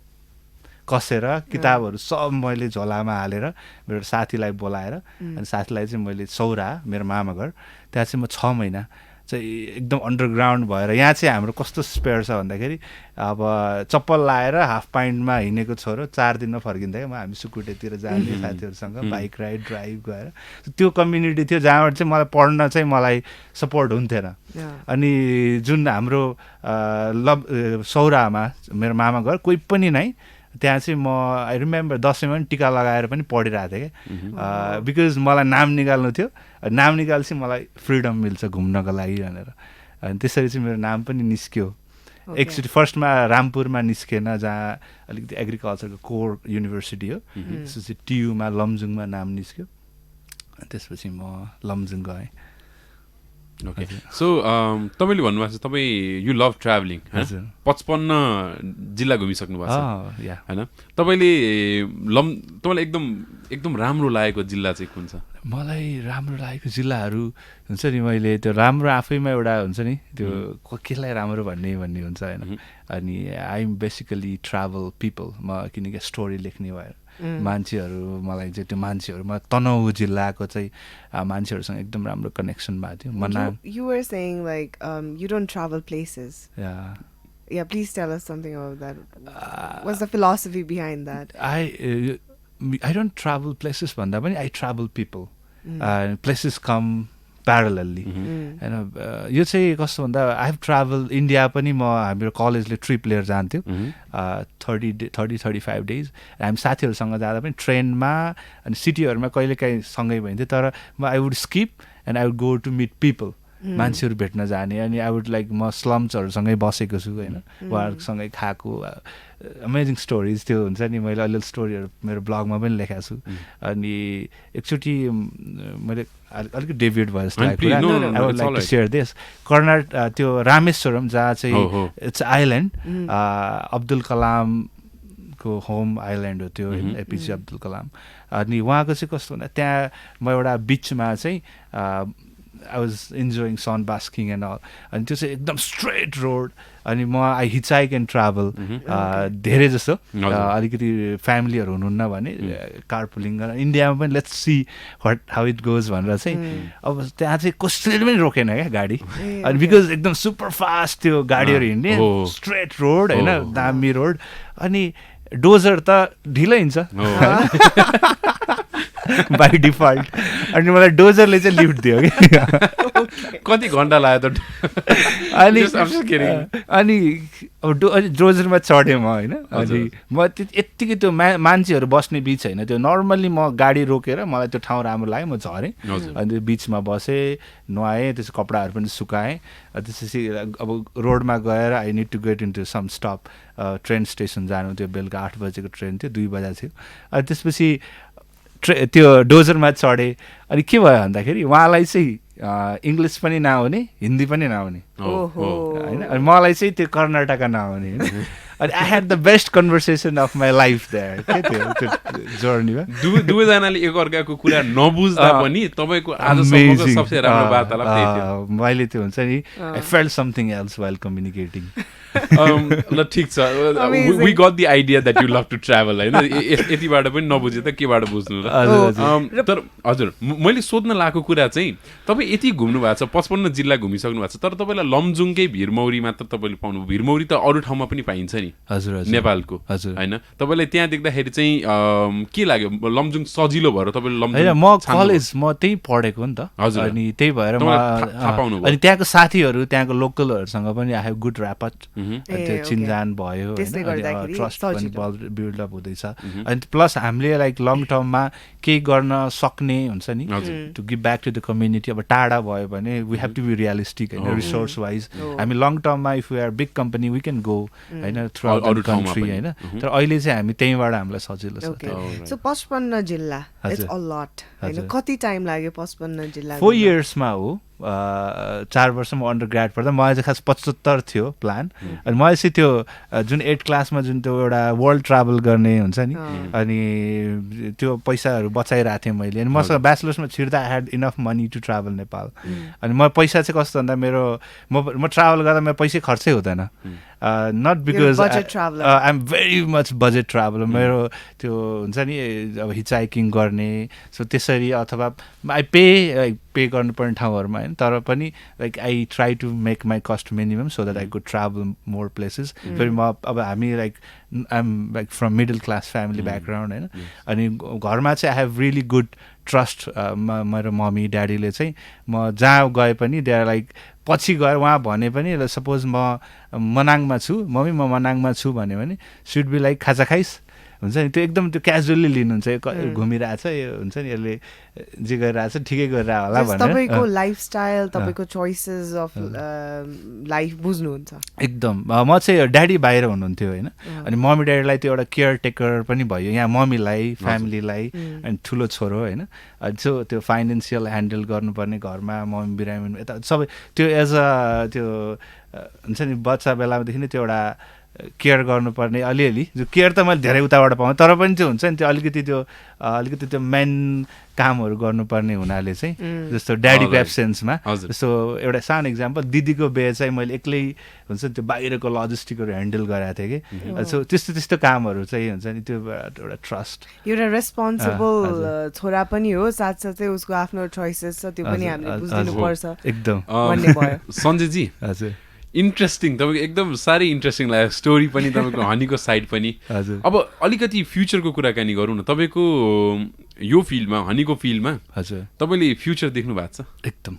कसेर किताबहरू सब मैले झोलामा हालेर मेरो साथीलाई बोलाएर, अनि साथीलाई चाहिँ मैले सौरा मेरो मामा घर त्यहाँ चाहिँ म 6 महिना चाहिँ एकदम अन्डरग्राउन्ड भएर। यहाँ चाहिँ हाम्रो कस्तो स्पेयर छ भन्दाखेरि अब चप्पल लाएर हाफ प्यान्टमा हिँडेको छोरो 4 दिनमा फर्किँदा क्या, हामी सुकुटेतिर जाने साथीहरूसँग बाइक राइड ड्राइभ गएर। त्यो कम्युनिटी थियो जहाँबाट चाहिँ मलाई पढ्न चाहिँ मलाई सपोर्ट हुन्थेन। अनि जुन हाम्रो सौरामा मेरो मामा घर कोही पनि नै, त्यहाँ चाहिँ म आई रिमेम्बर दसैँमा पनि टिका लगाएर पनि पढिरहेको थिएँ क्या। बिकज मलाई नाम निकाल्नु थियो, नाम निकाल्छ मलाई फ्रिडम मिल्छ घुम्नको लागि भनेर। अनि त्यसरी चाहिँ मेरो नाम पनि निस्क्यो। एकचोटि फर्स्टमा रामपुरमा निस्केन, जहाँ अलिकति एग्रिकल्चरको कोर युनिभर्सिटी हो, त्यसपछि TUमा लमजुङमा नाम निस्क्यो। त्यसपछि म लमजुङ गएँ। ओके, सो तपाईँले भन्नुभएको छ तपाईँ यु लभ ट्राभलिङ, 55 जिल्ला घुमिसक्नु भएको छ होइन। तपाईँलाई एकदम राम्रो लागेको जिल्ला चाहिँ कुन छ? मलाई राम्रो लागेको जिल्लाहरू हुन्छ नि, मैले त्यो राम्रो आफैमा एउटा हुन्छ नि त्यो केलाई राम्रो भन्ने हुन्छ होइन। अनि I am basically travel people, म किनकि स्टोरी लेख्ने भएर मान्छेहरू मलाई चाहिँ त्यो मान्छेहरूमा तनहु जिल्लाको चाहिँ मान्छेहरूसँग एकदम राम्रो कनेक्सन भएको थियो। You were saying like you don't travel places. Yeah, please tell us something about that. What's the philosophy behind that? I don't travel places भन्दा पनि I travel people. Places come प्यारलली होइन। यो चाहिँ कस्तो भन्दा आई हेभ ट्राभल इन्डिया पनि म हाम्रो कलेजले ट्रिप लिएर जान्थ्यौँ 30-35 डेज। हामी साथीहरूसँग जाँदा पनि ट्रेनमा अनि सिटीहरूमा कहिलेकाहीँ सँगै भइन्थ्यो, तर म I would skip and I would go to meet people, मान्छेहरू भेट्न जाने। अनि आई वुड लाइक म स्लम्सहरूसँगै बसेको छु होइन, उहाँहरूसँगै खाएको अमेजिङ स्टोरिज त्यो हुन्छ नि। मैले अलिअलि स्टोरीहरू मेरो ब्लगमा पनि लेखाएको छु। अनि एकचोटि मैले अलिकति डेभिएट भयो जस्तो लाग्यो, I would like to share this. त्यो रामेश्वरम जहाँ चाहिँ इट्स आइल्यान्ड, अब्दुल कलामको को होम आइल्यान्ड हो त्यो होइन एपिजे अब्दुल कलाम अनि उहाँको चाहिँ कस्तो भन्दा त्यहाँ म एउटा बिचमा चाहिँ I was enjoying sun basking and all अनि त्यो चाहिँ एकदम स्ट्रेट रोड अनि म आई हिचहाइक एन्ड ट्राभल धेरै जस्तो अलिकति फ्यामिलीहरू हुनुहुन्न भने कारपुलिङ गरेर इन्डियामा पनि let's see what how it goes भनेर चाहिँ अब त्यहाँ चाहिँ कसैले पनि रोकेन क्या गाडी अनि बिकज एकदम सुपर फास्ट त्यो गाडीहरू हिँड्ने स्ट्रेट रोड होइन दामी रोड अनि डोजर त ढिलो हिँड्छ बाई डिफल्ट अनि मलाई डोजरले चाहिँ लिफ्ट दियो कि कति घन्टा लाग्यो त अनि अब डोजरमा चढेँ म होइन अनि म यत्तिकै त्यो मान्छेहरू बस्ने बिच होइन त्यो नर्मल्ली म गाडी रोकेर मलाई त्यो ठाउँ राम्रो लाग्यो म झरेँ अनि त्यो बिचमा बसेँ नुहाएँ त्यसो कपडाहरू पनि सुकाएँ त्यसपछि अब रोडमा गएर I need to get into some stop train station जानु थियो बेलुका 8 बजेको ट्रेन थियो 2 बजा थियो अनि त्यसपछि त्यो डोजरमा चढेँ अनि के भयो भन्दाखेरि उहाँलाई चाहिँ इङ्ग्लिस पनि नआउने हिन्दी पनि नआउने होइन अनि मलाई चाहिँ त्यो कर्नाटका नआउने होइन अनि I had the best conversation of my life there के त्यो जर्नीमा दुवैजनाले एकअर्काको कुरा नबुझ्दा पनि तपाईँको आजसम्मको सबसे राम्रो वार्तालाप त्यही थियो मैले त्यो हुन्छ नि I felt something else while communicating ल ठिक छ we got the idea that you love to travel होइन यतिबाट पनि नबुझे त केबाट बुझ्नु र तर हजुर मैले सोध्न लागेको कुरा चाहिँ तपाईँ यति घुम्नु भएको छ 55 जिल्ला घुमिसक्नु भएको छ तर तपाईँलाई लमजुङकै भिरमौरी मात्र तपाईँले पाउनु भिरमौरी त अरू ठाउँमा पनि पाइन्छ नि हजुर नेपालको हजुर होइन तपाईँलाई त्यहाँ देख्दाखेरि चाहिँ के लाग्यो लमजुङ सजिलो भएर तपाईँले लमजुङ म कलेज म त्यही पढेको नि त हजुर अनि त्यही भएर अनि त्यहाँको साथीहरू त्यहाँको लोकलहरूसँग पनि आई हेभ गुड ऱ्यापट त्यो चिनजान भयो ट्रस्ट पनि बिल्डअप हुँदैछ अनि प्लस हामीले लाइक लङ टर्ममा केही गर्न सक्ने हुन्छ नि to give back to the community अब टाढा भयो भने we have to be realistic होइन रिसोर्स वाइज हामी लङ टर्ममा if we are big company we can go होइन थ्रु आउट द कन्ट्री होइन तर अहिले चाहिँ हामी त्यहीँबाट हामीलाई सजिलो छ सो 55 जिल्ला इट्स अ लट होइन कति टाइम लाग्यो 55 जिल्ला 4 इयर्समा हो 4 वर्षमा अन्डर ग्रेड पढ्दा मलाई चाहिँ खास 75 थियो प्लान अनि मैले चाहिँ त्यो जुन 8 क्लासमा जुन त्यो एउटा वर्ल्ड ट्राभल गर्ने हुन्छ नि अनि त्यो पैसाहरू बचाइरहेको थिएँ मैले अनि मसँग ब्याचलर्समा छिर्दा I had enough money to travel Nepal अनि म पैसा चाहिँ कस्तो भन्दा मेरो म ट्राभल गर्दा मेरो पैसै खर्चै हुँदैन not because I am very much budget traveller मेरो त्यो हुन्छ नि अब हिचहाइकिङ गर्ने सो त्यसरी अथवा आई पे गर्नुपर्ने ठाउँहरूमा होइन तर पनि like I try to make my cost minimum so that I could travel more places फेरि म अब हामी like I am like from middle class family background होइन अनि घरमा चाहिँ I have really good trust मेरो मम्मी ड्याडीले चाहिँ म जहाँ गए पनि दे आर लाइक पछि गएर उहाँ भने पनि सपोज म मनाङमा छु मम्मी म मनाङमा छु भन्यो भने सुड बी लाइक खाजा खाइस हुन्छ नि त्यो एकदम त्यो क्याजुअली लिनुहुन्छ घुमिरहेछ यो हुन्छ नि यसले जे गरिरहेछ ठिकै गरिरहेको होला भनेर तपाईँको लाइफस्टाइल तपाईँको चोइसेस अफ लाइफ बुझ्नुहुन्छ एकदम म चाहिँ ड्याडी बाहिर हुनुहुन्थ्यो होइन अनि मम्मी ड्याडीलाई त्यो एउटा केयर टेकर पनि भयो यहाँ मम्मीलाई फ्यामिलीलाई अनि ठुलो छोरो होइन सो त्यो फाइनेन्सियल ह्यान्डल गर्नुपर्ने घरमा मम्मी बिरामी यता सबै त्यो एज अ त्यो हुन्छ नि बच्चा बेलादेखि नै त्यो एउटा केयर गर्नुपर्ने अलिअलि जो केयर त मैले धेरै उताबाट पाएँ तर पनि त्यो हुन्छ नि त्यो अलिकति त्यो मेन कामहरू गर्नुपर्ने हुनाले चाहिँ जस्तो ड्याडीको एब्सेन्समा जस्तो एउटा सानो इक्जाम्पल दिदीको बिहे चाहिँ मैले एक्लै हुन्छ त्यो बाहिरको लजिस्टिकहरू ह्यान्डल गराएको थिएँ कि सो त्यस्तो कामहरू चाहिँ हुन्छ नि त्यो एउटा ट्रस्ट एउटा रेस्पोन्सिबल छोरा पनि हो साथसाथै उसको आफ्नो चोइसेस छ त्यो पनि हामीले बुझ्नुपर्छ एकदम सञ्जयजी हजुर इन्ट्रेस्टिङ तपाईँको एकदम साह्रै इन्ट्रेस्टिङ लाग्यो स्टोरी पनि तपाईँको हनीको साइड पनि हजुर अब अलिकति फ्युचरको कुराकानी गरौँ न तपाईँको यो फिल्डमा हनीको फिल्डमा हजुर तपाईँले फ्युचर देख्नु भएको छ एकदम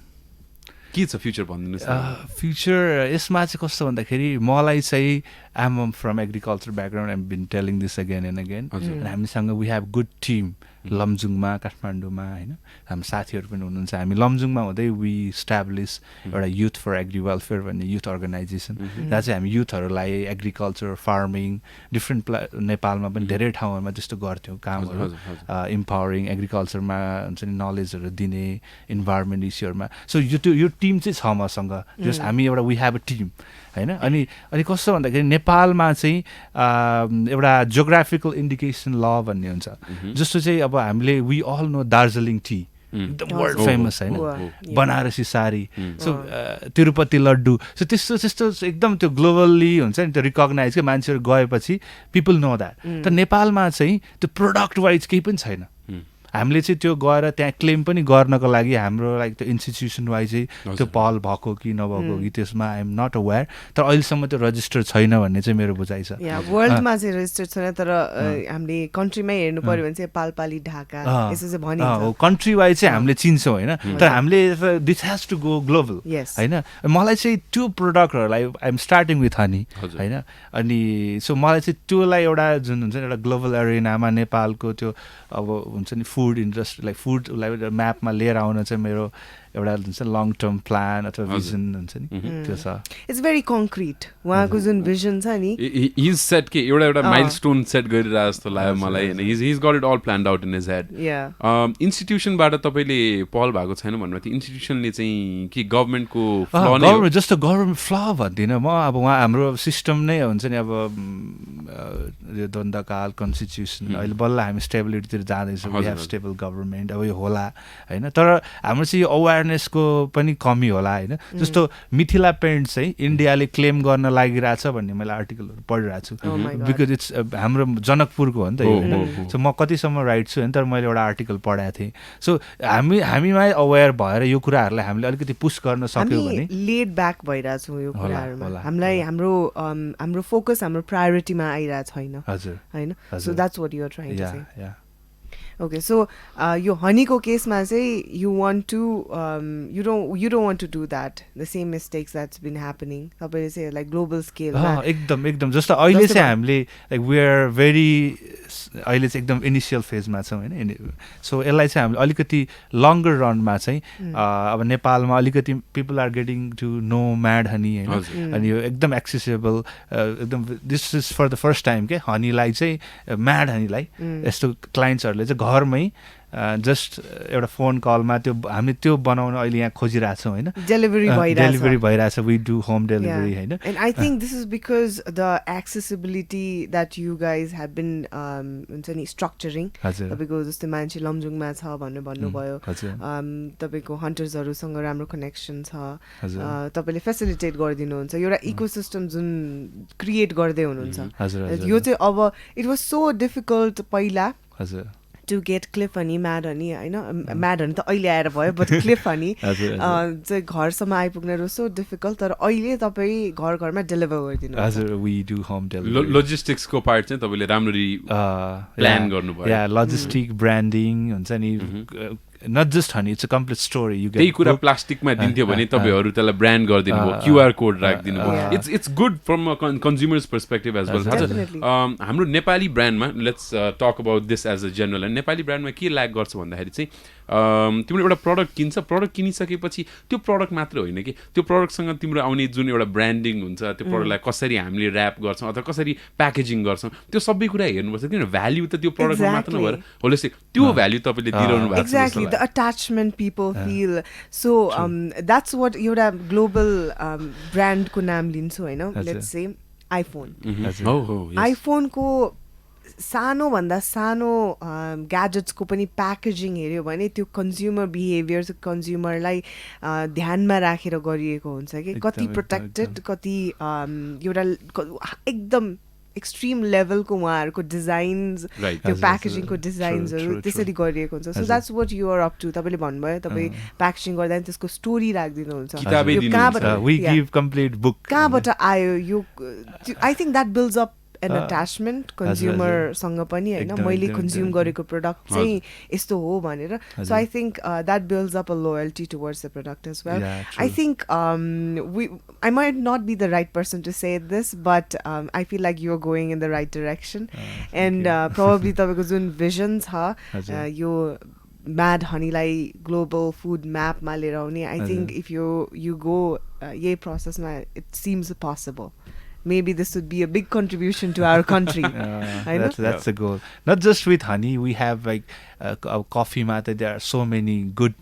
के छ फ्युचर भनिदिनुहोस् फ्युचर यसमा चाहिँ कस्तो भन्दाखेरि मलाई चाहिँ I am from agriculture background I am been telling this again and again हामीसँग वी हेभ गुड टिम लमजुङमा काठमाडौँमा होइन हाम्रो साथीहरू पनि हुनुहुन्छ हामी लमजुङमा हुँदै वी इस्टाब्लिस एउटा युथ फर एग्री वेलफेयर भन्ने युथ अर्गनाइजेसन जहाँ चाहिँ हामी युथहरूलाई एग्रिकल्चर फार्मिङ डिफ्रेन्ट नेपालमा पनि धेरै ठाउँहरूमा त्यस्तो गर्थ्यौँ कामहरू इम्पावरिङ एग्रिकल्चरमा हुन्छ नि नलेजहरू दिने इन्भाइरोमेन्ट इस्युहरूमा सो यो टिम चाहिँ छ मसँग जस हामी एउटा वी हेभ अ टिम होइन अनि कस्तो भन्दाखेरि नेपालमा चाहिँ एउटा जियोग्राफिकल इन्डिकेसन ल भन्ने हुन्छ जस्तो चाहिँ अब हामीले we all know Darjeeling tea एकदम वर्ल्ड फेमस होइन बनारसी साडी सो तिरुपति लड्डु सो त्यस्तो एकदम त्यो ग्लोबल्ली हुन्छ नि त्यो रिकगनाइज क्या मान्छेहरू गएपछि पिपल नो द्याट तर नेपालमा चाहिँ त्यो प्रोडक्ट वाइज केही पनि छैन हामीले चाहिँ त्यो गएर त्यहाँ क्लेम पनि गर्नको लागि हाम्रो लाइक त्यो इन्स्टिट्युसन वाइज चाहिँ त्यो पहल भएको कि नभएको कि त्यसमा आइ एम नट अवेयर तर अहिलेसम्म त्यो रजिस्टर छैन भन्ने चाहिँ मेरो बुझाइ छ वर्ल्डमा चाहिँ रजिस्टर छैन तर हामीले कन्ट्रीमै हेर्नु पर्यो भने चाहिँ पालपाली ढाका यसो चाहिँ भनिन्छ कन्ट्री वाइज चाहिँ हामीले चिन्छौँ होइन तर हामीले this has to go global होइन मलाई चाहिँ त्यो प्रोडक्टहरूलाई I am starting with honey होइन अनि सो मलाई चाहिँ त्योलाई एउटा जुन हुन्छ नि एउटा ग्लोबल एरिनामा नेपालको त्यो अब हुन्छ नि फुड इन्डस्ट्री लाइक फुडलाई म्यापमा लिएर आउन चाहिँ मेरो एउटा हुन्छ लङ टर्म प्लान अथवा भिजन हुन्छ नि त्यो छ इट्स भेरी कङ्क्रिट उहाँको जुन भिजन छ नि हिज सेट के एउटा माइलस्टोन सेट गरिरहेको जस्तो लाग्यो मलाई होइन he got it all planned out in his head इन्स्टिट्युसनबाट तपाईँले पहल भएको छैन भन्नुभयो त्यो इन्स्टिट्युसनले चाहिँ के गभर्मेन्टको गभर्मेन्ट जस्तो गभर्मेन्ट फ्ल भन्दिनँ म अब उहाँ हाम्रो सिस्टम नै हुन्छ नि अब यो द्वन्द्वकाल कन्स्टिट्युसन अहिले बल्ल हामी स्टेबिलिटीतिर जाँदैछौँ वी हेभ स्टेबल गभर्मेन्ट अब यो होला होइन तर हाम्रो चाहिँ यो अवेरनेसको पनि कमी होला होइन जस्तो मिथिला पेन्ट चाहिँ इन्डियाले क्लेम गर्न लागिरहेछ भन्ने मैले आर्टिकलहरू पढिरहेको छु बिकज इट्स हाम्रो जनकपुरको हो नि त यो होइन सो म कतिसम्म राइट छु होइन तर मैले एउटा आर्टिकल पढाएको थिएँ सो हामीमै अवेर भएर यो कुराहरूलाई हामीले अलिकति पुस गर्न सक्यौँ भने लेड ब्याक भइरहेछौँ यो कुराहरूमा हामीलाई हाम्रो फोकस हाम्रो प्रायोरिटीमा आइरहेको छैन हजुर होइन so that's what you are trying to say Okay, so यो हनीको केसमा चाहिँ you don't want to do that the same mistakes that's been happening तपाईँले चाहिँ like global scale एकदम जस्तो अहिले चाहिँ हामीले like we are very अहिले चाहिँ एकदम इनिसियल फेजमा छौँ होइन सो यसलाई चाहिँ हामीले अलिकति लङ्गर रनमा चाहिँ अब नेपालमा अलिकति people are getting to know mad honey होइन अनि यो एकदम एक्सेसेबल एकदम this is for the first time के हनीलाई चाहिँ म्याड हनीलाई यस्तो क्लाइन्ट्सहरूले चाहिँ घरमै जस्ट एउटा फोन कलमा त्यो हामी त्यो बनाउन अहिले यहाँ खोजिरहेछौँ होइन डेलिभरी भइरहेछ वी डु होम डेलिभरी होइन and I think this is because the accessibility that you guys have been हुन्छ नि स्ट्रक्चरिङ तपाईँको जस्तै मान्छे लमजुङमा छ भनेर भन्नुभयो तपाईँको हन्टर्सहरूसँग राम्रो कनेक्सन छ तपाईँले फेसिलिटेट गरिदिनुहुन्छ एउटा इकोसिस्टम जुन क्रिएट गर्दै हुनुहुन्छ यो चाहिँ अब इट वाज सो डिफिकल्ट पहिला to get Cliff Honey, Mad Honey, होइन Mad Honey त अहिले आएर भयो बट Cliff Honey चाहिँ घरसम्म आइपुग्न was so difficult तर अहिले तपाईँ घर घरमा डेलिभर गरिदिनु हजुर we do home delivery लोजिस्टिक्सको पार्ट चाहिँ तपाईँले राम्ररी प्लान गर्नुभयो लजिस्टिक ब्रान्डिङ हुन्छ नि not just honey, it's a complete story. You get त्यही कुरा प्लास्टिकमा दिन्थ्यो भने तपाईँहरू त्यसलाई ब्रान्ड गरिदिनु भयो क्युआर कोड राखिदिनु भयो it's good from a consumer's perspective as well हाम्रो नेपाली ब्रान्डमा let's talk about this as a general and Nepali ब्रान्डमा के ल्याक गर्छ भन्दाखेरि चाहिँ तिम्रो एउटा प्रडक्ट किन्छ प्रडक्ट किनिसकेपछि त्यो प्रडक्ट मात्र होइन कि त्यो प्रडक्टसँग तिम्रो आउने जुन एउटा ब्रान्डिङ हुन्छ त्यो प्रडक्टलाई कसरी हामीले ऱ्याप गर्छौँ अथवा कसरी प्याकेजिङ गर्छौँ त्यो सबै कुरा हेर्नुपर्छ किनभने भ्याल्यु त त्यो प्रडक्टमा मात्र नभएर होलिस्टिक त्यो भ्याल्यु तपाईँले दिइरहनु भएको छ the attachment people feel so that's what एउटा global brand को नाम लिन्छु हैन let's say iPhone iPhone को सानो भन्दा सानो ग्याजेट्सको पनि प्याकेजिङ हेऱ्यो भने त्यो कन्ज्युमर बिहेभियर कन्ज्युमरलाई ध्यानमा राखेर गरिएको हुन्छ कि कति प्रोटेक्टेड कति एउटा एकदम एक्सट्रिम लेभलको उहाँहरूको डिजाइन्स त्यो प्याकेजिङको डिजाइन्सहरू त्यसरी गरिएको हुन्छ so that's what you are up to तपाईँले भन्नुभयो तपाईँ प्याकेजिङ गर्दा त्यसको स्टोरी राखिदिनुहुन्छ कहाँबाट आयो यो I think that builds up an attachment consumer-सँग पनि हैन मैले consume गरेको product चाहिँ यस्तो हो भनेर. So I think that builds up a loyalty towards the product as well. I think I might not be the right person to say this, but I feel like you're going in the right direction. And probably तपाईँको जुन vision छ यो Mad Honey लाई global food map मा लिएर आउने, I think if you go यही process मा, it seems possible. Maybe this would be a big contribution to our country. That's the goal. Not just with honey, we have like coffee मा त there are so many good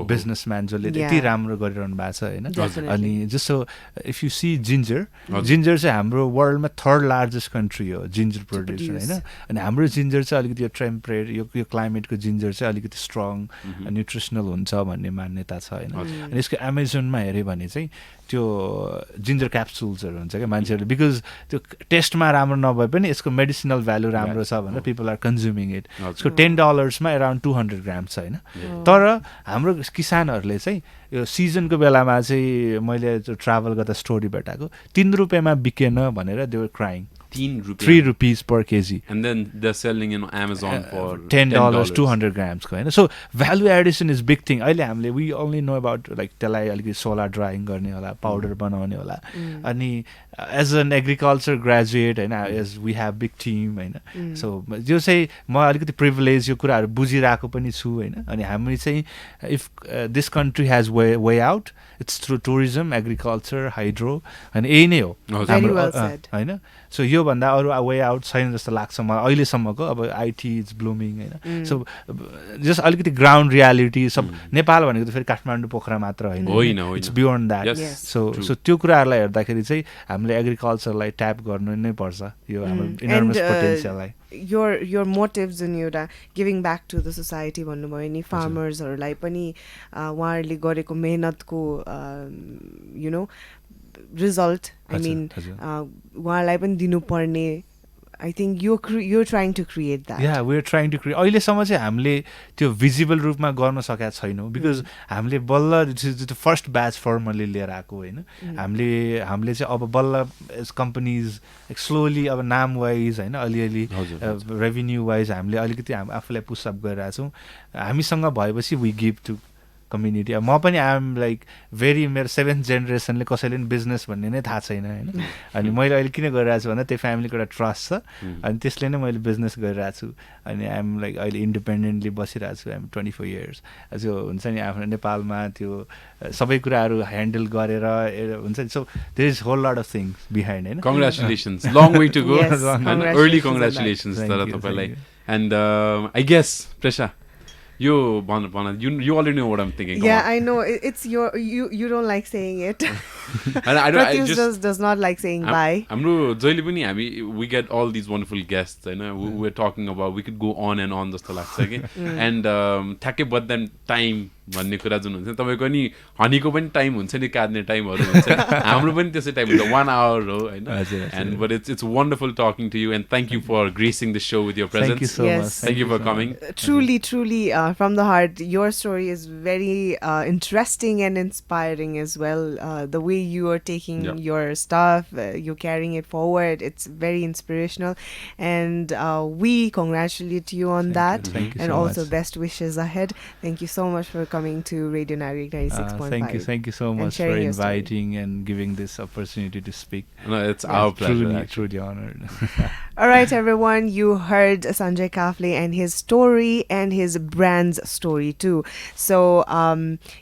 businessmen जसले त्यति राम्रो गरिरहनु भएको छ हैन. अनि जस्तो if you see ginger चाहिँ हाम्रो वर्ल्डमा थर्ड लार्जेस्ट कन्ट्री हो जिन्जर प्रोड्युसर हैन. अनि हाम्रो जिन्जर चाहिँ अलिकति यो टेम्परेट यो क्लाइमेटको जिन्जर चाहिँ अलिकति स्ट्रङ न्युट्रिसनल हुन्छ भन्ने मान्यता छ हैन. अनि यसको एमाजोनमा हेऱ्यो भने चाहिँ त्यो जिन्जर क्याप्सुल्सहरू हुन्छ क्या मान्छेहरूले बिकज त्यो टेस्टमा राम्रो नभए पनि यसको मेडिसिनल भ्यालु राम्रो छ भनेर पिपल आर कन्ज्युमिङ इट. यसको $10 अराउन्ड 200 ग्राम्स छ होइन. तर हाम्रो किसानहरूले चाहिँ यो सिजनको बेलामा चाहिँ मैले ट्राभल गर्दा स्टोरी भेटाएको ₹3 बिकेन भनेर they were crying. ₹3 per kg. And then they're selling in Amazon for $10, 200 grams ko, so value addition is big thing. We only know about like त्यसलाई अलिकति सोलर ड्राइङ गर्ने होला, पाउडर बनाउने होला. अनि as an agriculture graduate हैन, as we have big team हैन, so यो चाहिँ म अलिकति प्रिभिलेज यो कुराहरू बुझिरहेको पनि छु हैन. अनि हामी चाहिँ if this country has way out, it's through tourism, agriculture, hydro, and यही नै हो हैन. सो यो भन्दा अरू वे आउट छैन जस्तो लाग्छ मलाई अहिलेसम्मको. अब आइटी इज ब्लुमिङ होइन. सो जस्ट अलिकति ग्राउन्ड रियालिटी सब नेपाल भनेको त फेरि काठमाडौँ पोखरा मात्र होइन, इट्स बियोन्ड द्याट. सो त्यो कुराहरूलाई हेर्दाखेरि चाहिँ हामीले एग्रिकल्चरलाई ट्याप गर्नु नै पर्छ यो हाम्रो इनर्मस पोटेन्सियललाई. your motives in एउटा giving back to the society भन्नुभयो नि, फार्मर्सहरूलाई पनि उहाँहरूले गरेको मेहनतको you know result, I mean उहाँलाई पनि दिनुपर्ने. I think you're trying to create that. Yeah, we're trying to create. अहिलेसम्म चाहिँ हामीले त्यो भिजिबल रूपमा गर्न सकेका छैनौँ बिकज हामीले बल्ल त्यो फर्स्ट ब्याच फर्मरले लिएर आएको होइन. हामीले चाहिँ अब बल्ल एज कम्पनीज स्लोली अब नाम वाइज होइन अलिअलि रेभिन्यू वाइज हामीले अलिकति आफूलाई पुसअप गरिरहेको छौँ. हामीसँग भएपछि वी गिभ टु कम्युनिटी. अब म पनि आइएम लाइक भेरी मेरो 7th जेनेरेसनले कसैले पनि बिजनेस भन्ने नै थाहा छैन होइन. अनि मैले अहिले किन गरिरहेको छु भन्दा त्यो फ्यामिलीको एउटा ट्रस्ट छ अनि त्यसले नै मैले बिजनेस गरिरहेको छु. अनि आइएम लाइक अहिले इन्डिपेन्डेन्टली बसिरहेको छु. I'm 24 years. त्यो हुन्छ नि आफ्नो नेपालमा त्यो सबै कुराहरू ह्यान्डल गरेर हुन्छ नि. So there is whole lot of things behind होइन. Congratulations, long way to go. Early congratulations तर तपाईँलाई. एन्ड आई गेस प्रेसा you already know what I'm thinking. Yeah, I know. It's you don't like saying it. And I just does not like saying bye. Hamro jaile pani we get all these wonderful guests, you know. We're talking about, we could go on and on jasto लाग्छ के. And ठ्याक्कै Badda time भन्ने कुरा जुन हुन्छ तपाईको नि हनीको पनि टाइम हुन्छ नि, काट्ने टाइमहरु हुन्छ. हाम्रो पनि त्यसै टाइम हुन्छ, 1 hour हो हैन. And but it's wonderful talking to you, and thank you for gracing the show with your presence. Thank you so much. Thank you for coming. Truly from the heart, your story is very interesting and inspiring as well. The way you are taking your stuff, you're carrying it forward, it's very inspirational, and we congratulate you on that. Thank you and so also much. Best wishes ahead. Thank you so much for coming to Radio Nagarik 96.5. Thank you so much for inviting and giving this opportunity to speak. No, it's our pleasure. Truly honored. All right, everyone, you heard Sanjay Kafle and his story and his brand's story too. So,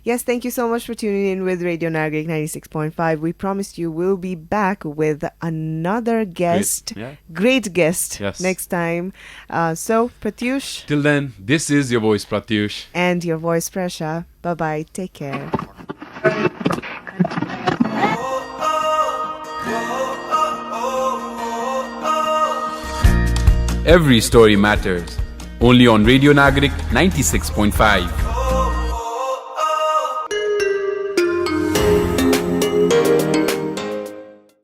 yes, thank you so much for tuning in with Radio Nagarik 96.5. We promised you we'll be back with another guest, great guest next time. So, Pratyush. Till then, this is your voice, Pratyush. And your voice, Presa. Bye-bye. Take care. Every story matters. Only on Radio Nagarik 96.5.